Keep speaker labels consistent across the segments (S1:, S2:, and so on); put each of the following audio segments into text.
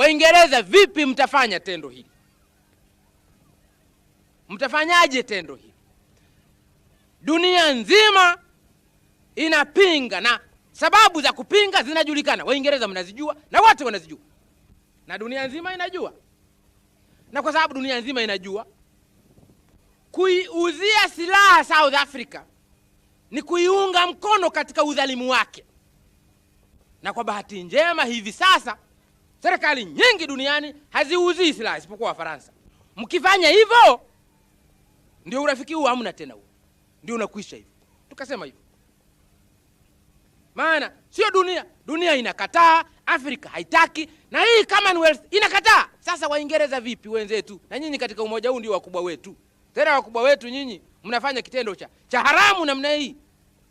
S1: Waingereza, vipi mtafanya tendo hili? Mtafanyaje tendo hili? Dunia nzima inapinga, na sababu za kupinga zinajulikana. Waingereza mnazijua na wote wanazijua, na dunia nzima inajua. Na kwa sababu dunia nzima inajua, kuiuzia silaha South Africa ni kuiunga mkono katika udhalimu wake. Na kwa bahati njema hivi sasa serikali nyingi duniani haziuzii silaha isipokuwa Faransa. Mkifanya hivyo ndio urafiki huu hamna tena, huo ndio unakwisha hivyo. Tukasema hivyo. Maana sio dunia inakataa, Afrika haitaki, na hii Commonwealth inakataa. Sasa Waingereza vipi wenzetu? Na nyinyi katika umoja huu ndio wakubwa wetu. Tena wakubwa wetu nyinyi mnafanya kitendo cha haramu namna hii.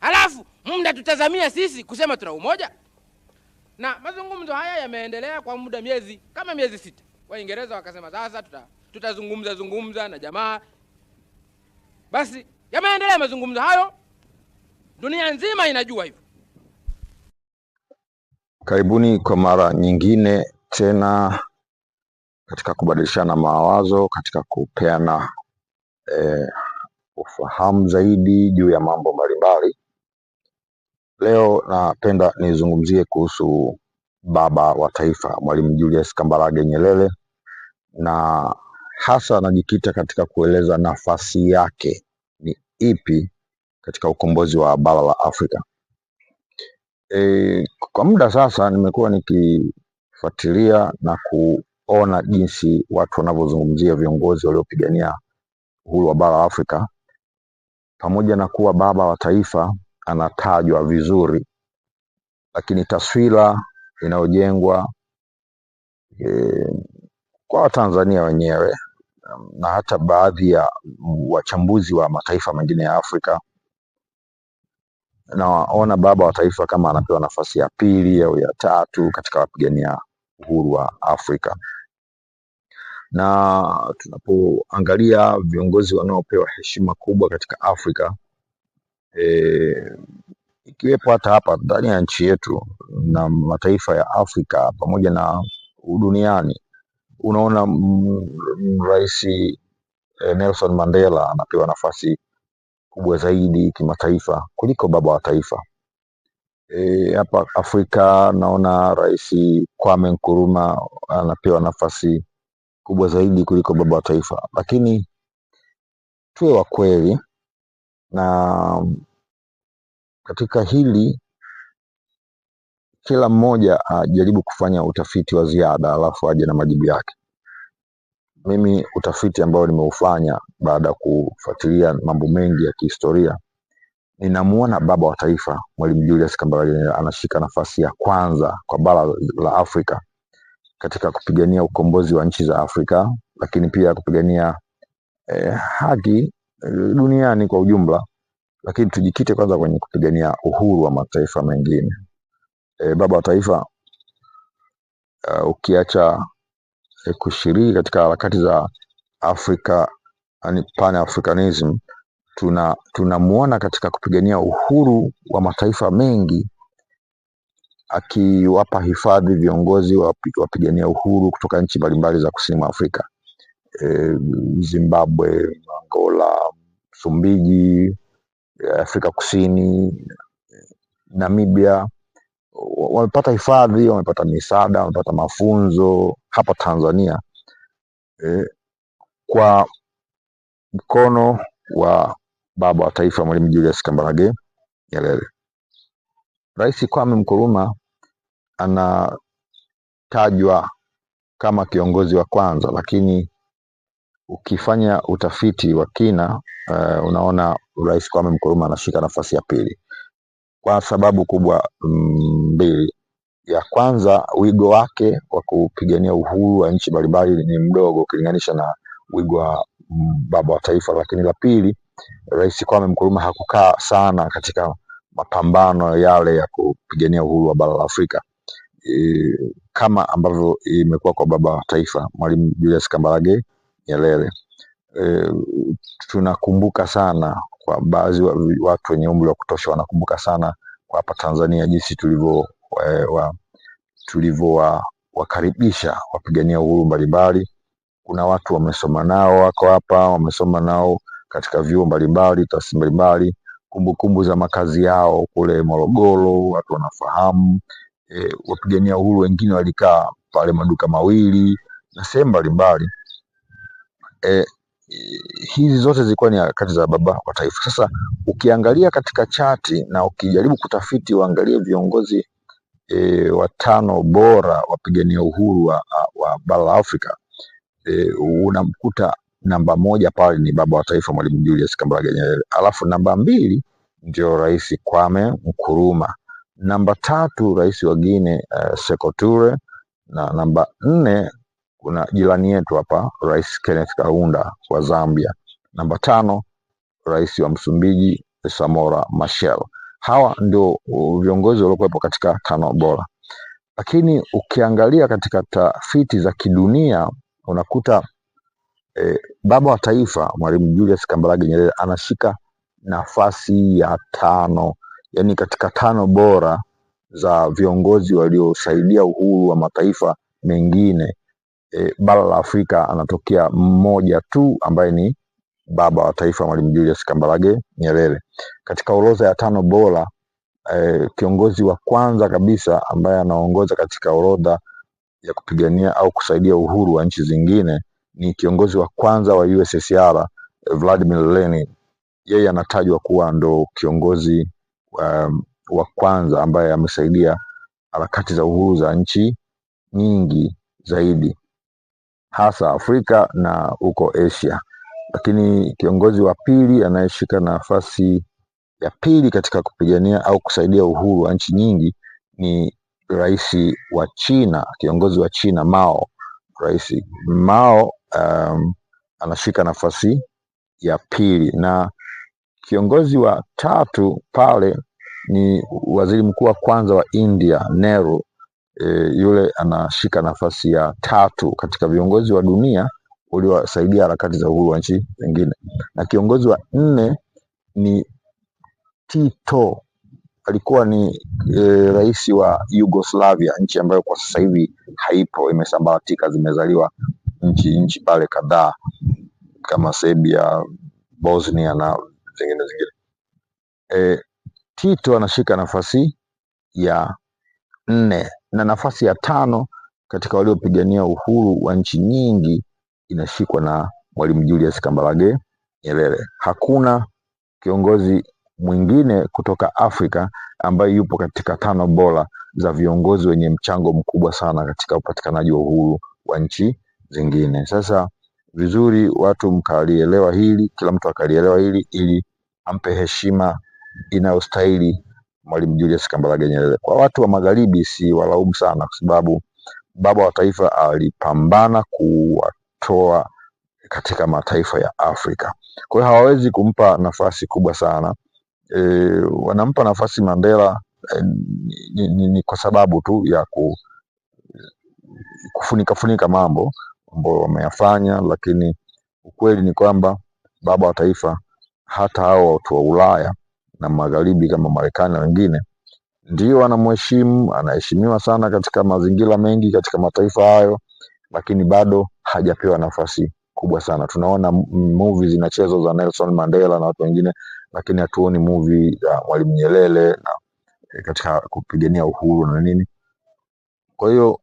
S1: Halafu mnatutazamia sisi kusema tuna umoja? Na mazungumzo haya yameendelea kwa muda miezi 6. Waingereza wakasema sasa tutazungumza na jamaa. Basi yameendelea mazungumzo hayo. Dunia nzima inajua hivyo.
S2: Karibuni kwa mara nyingine tena katika kubadilishana mawazo, katika kupeana ufahamu zaidi juu ya mambo mbalimbali. Leo napenda nizungumzie kuhusu baba wa taifa Mwalimu Julius Kambarage Nyerere, na hasa najikita katika kueleza nafasi yake ni ipi katika ukombozi wa bara la Afrika. Kwa muda sasa nimekuwa nikifuatilia na kuona jinsi watu wanavyozungumzia viongozi waliopigania uhuru wa bara la Afrika. Pamoja na kuwa baba wa taifa anatajwa vizuri, lakini taswira inayojengwa kwa Watanzania wenyewe na hata baadhi ya wachambuzi wa mataifa mengine ya Afrika, naona baba wa taifa kama anapewa nafasi ya pili au ya tatu katika wapigania uhuru wa Afrika. Na tunapoangalia viongozi wanaopewa heshima kubwa katika Afrika, ikiwepo hata hapa ndani ya nchi yetu na mataifa ya Afrika pamoja na duniani, unaona Rais Nelson Mandela anapewa nafasi kubwa zaidi kimataifa kuliko baba wa taifa. Hapa Afrika naona Rais Kwame Nkrumah anapewa nafasi kubwa zaidi kuliko baba wa taifa. Lakini tuwe wa kweli, na katika hili kila mmoja ajaribu kufanya utafiti wa ziada alafu aje na majibu yake. Mimi utafiti ambao nimeufanya baada ya kufuatilia mambo mengi ya kihistoria, ninamuona baba wa taifa Mwalimu Julius Kambarage Nyerere anashika nafasi ya kwanza kwa bara la Afrika katika kupigania ukombozi wa nchi za Afrika, lakini pia kupigania haki duniani kwa ujumla. Lakini tujikite kwanza kwenye kupigania uhuru wa mataifa mengine. Baba wa taifa ukiacha kushiriki katika harakati za Afrika, Pan-Africanism, tunamuona katika kupigania uhuru wa mataifa mengi, akiwapa hifadhi viongozi wapigania uhuru kutoka nchi mbalimbali za kusini mwa Afrika. Zimbabwe, Angola, Msumbiji, Afrika Kusini, Namibia, wamepata hifadhi, wamepata misaada, wamepata mafunzo hapa Tanzania kwa mkono wa baba wa taifa Mwalimu Julius Kambarage Nyerere. Rais Kwame Nkrumah anatajwa kama kiongozi wa kwanza, lakini ukifanya utafiti wa kina unaona Rais Kwame Nkrumah anashika nafasi ya pili kwa sababu kubwa mbili. Ya kwanza, wigo wake wa kupigania uhuru wa nchi mbalimbali ni mdogo ukilinganisha na wigo wa baba wa taifa. Lakini la pili, Rais Kwame Nkrumah hakukaa sana katika mapambano yale ya kupigania uhuru wa bara la Afrika kama ambavyo imekuwa kwa baba wa taifa Mwalimu Julius Kambarage Nyerere. Tunakumbuka sana, kwa baadhi watu wenye umri wa kutosha wanakumbuka sana kwa hapa Tanzania jinsi kuwakaribisha wapigania uhuru mbalimbali. Kuna watu wamesoma nao wako hapa, wamesoma nao katika vyuo mbalimbali, taasisi mbalimbali, kumbukumbu za makazi yao kule Morogoro, watu wanafahamu. Wapigania uhuru wengine walikaa pale Maduka Mawili na sehemu mbalimbali. Hizi zote zilikuwa ni harakati za baba wa taifa. Sasa ukiangalia katika chati na ukijaribu kutafiti uangalie viongozi watano bora wapigania uhuru wa bara la Afrika, unamkuta namba moja pale ni baba wa taifa Mwalimu Julius Kambarage Nyerere, alafu namba mbili ndio Rais Kwame Nkrumah, namba tatu Rais wa Guinea Sekou Toure, na namba nne kuna jirani yetu hapa Rais Kenneth Kaunda wa Zambia, namba tano Rais wa Msumbiji Samora Machel. Hawa ndio viongozi waliokuwepo katika tano bora. Lakini ukiangalia katika tafiti za kidunia unakuta baba wa taifa Mwalimu Julius Kambarage Nyerere anashika nafasi ya tano, yani katika tano bora za viongozi waliosaidia uhuru wa mataifa mengine. Bara la Afrika anatokea mmoja tu ambaye ni baba wa taifa Mwalimu Julius Kambarage Nyerere. Katika orodha ya tano bora, kiongozi wa kwanza kabisa ambaye anaongoza katika orodha ya kupigania au kusaidia uhuru wa nchi zingine ni kiongozi wa kwanza wa USSR Vladimir Lenin. Yeye anatajwa kuwa ndo kiongozi wa kwanza ambaye amesaidia harakati za uhuru za nchi nyingi zaidi, hasa Afrika na huko Asia. Lakini kiongozi wa pili anayeshika nafasi ya pili katika kupigania au kusaidia uhuru wa nchi nyingi ni rais wa China, kiongozi wa China Mao. Rais Mao anashika nafasi ya pili, na kiongozi wa tatu pale ni waziri mkuu wa kwanza wa India Nehru. Yule anashika nafasi ya tatu katika viongozi wa dunia waliowasaidia harakati za uhuru wa nchi zingine. Na kiongozi wa nne ni Tito, alikuwa ni rais wa Yugoslavia, nchi ambayo kwa sasa hivi haipo, imesambaratika, zimezaliwa nchi pale kadhaa kama Serbia, Bosnia na zingine. Tito anashika nafasi ya nne, na nafasi ya tano katika waliopigania uhuru wa nchi nyingi inashikwa na Mwalimu Julius Kambarage Nyerere. Hakuna kiongozi mwingine kutoka Afrika ambaye yupo katika tano bora za viongozi wenye mchango mkubwa sana katika upatikanaji wa uhuru wa nchi zingine. Sasa vizuri watu mkalielewa hili, kila mtu akalielewa hili ili ampe heshima inayostahili Mwalimu Julius Kambarage Nyerere. Kwa watu wa magharibi si walaumu sana, kwa sababu baba wa taifa alipambana kuwatoa katika mataifa ya Afrika. Kwa hiyo hawawezi kumpa nafasi kubwa sana. Wanampa nafasi Mandela ni kwa sababu tu ya kufunika mambo ambayo wameyafanya, lakini ukweli ni kwamba baba wa taifa, hata hao watu wa Ulaya na magharibi kama Marekani na wengine, ndio anamheshimu, anaheshimiwa sana katika mazingira mengi katika mataifa hayo, lakini bado hajapewa nafasi kubwa sana. Tunaona movie zinachezwa za Nelson Mandela na watu wengine, lakini hatuoni movie za Mwalimu Nyerere na katika kupigania uhuru na nini. Kwa hiyo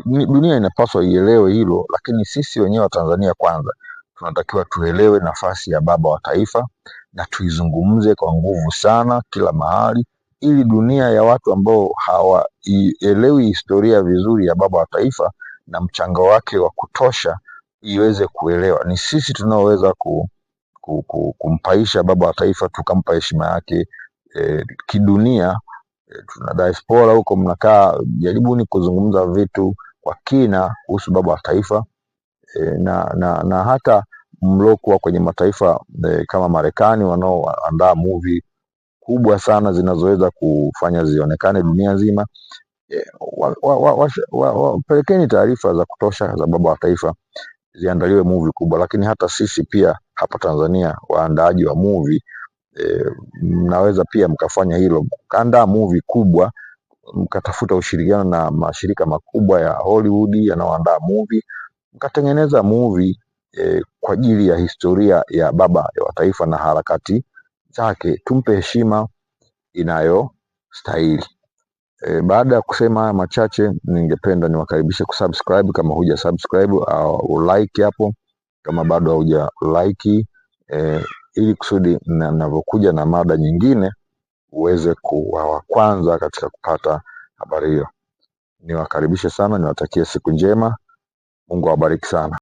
S2: dunia inapaswa ielewe hilo, lakini sisi wenyewe wa Tanzania kwanza tunatakiwa tuelewe nafasi ya baba wa taifa na tuizungumze kwa nguvu sana kila mahali, ili dunia ya watu ambao hawaielewi historia vizuri ya baba wa taifa na mchango wake wa kutosha iweze kuelewa. Ni sisi tunaoweza kumpaisha baba wa taifa, tukampa heshima yake kidunia. Tuna diaspora huko mnakaa, jaribuni kuzungumza vitu kwa kina kuhusu baba wa taifa, na hata mlokuwa kwenye mataifa kama Marekani wanaoandaa movie kubwa sana zinazoweza kufanya zionekane dunia nzima. Pelekeni taarifa za kutosha za baba wa taifa, ziandaliwe movie kubwa. Lakini hata sisi pia hapa Tanzania, waandaaji wa movie, mnaweza pia mkafanya hilo, mkaandaa movie kubwa mkatafuta ushirikiano na mashirika makubwa ya Hollywood yanayoandaa movie, mkatengeneza movie kwa ajili ya historia ya baba wa taifa na harakati zake. Tumpe heshima inayostahili. Baada ya kusema haya machache, ningependa niwakaribishe kusubscribe kama huja subscribe, au like hapo kama bado hauja like, ili kusudi ninavyokuja na mada nyingine uweze kuwa wa kwanza katika kupata habari hiyo. Niwakaribishe sana, niwatakie siku njema. Mungu awabariki sana.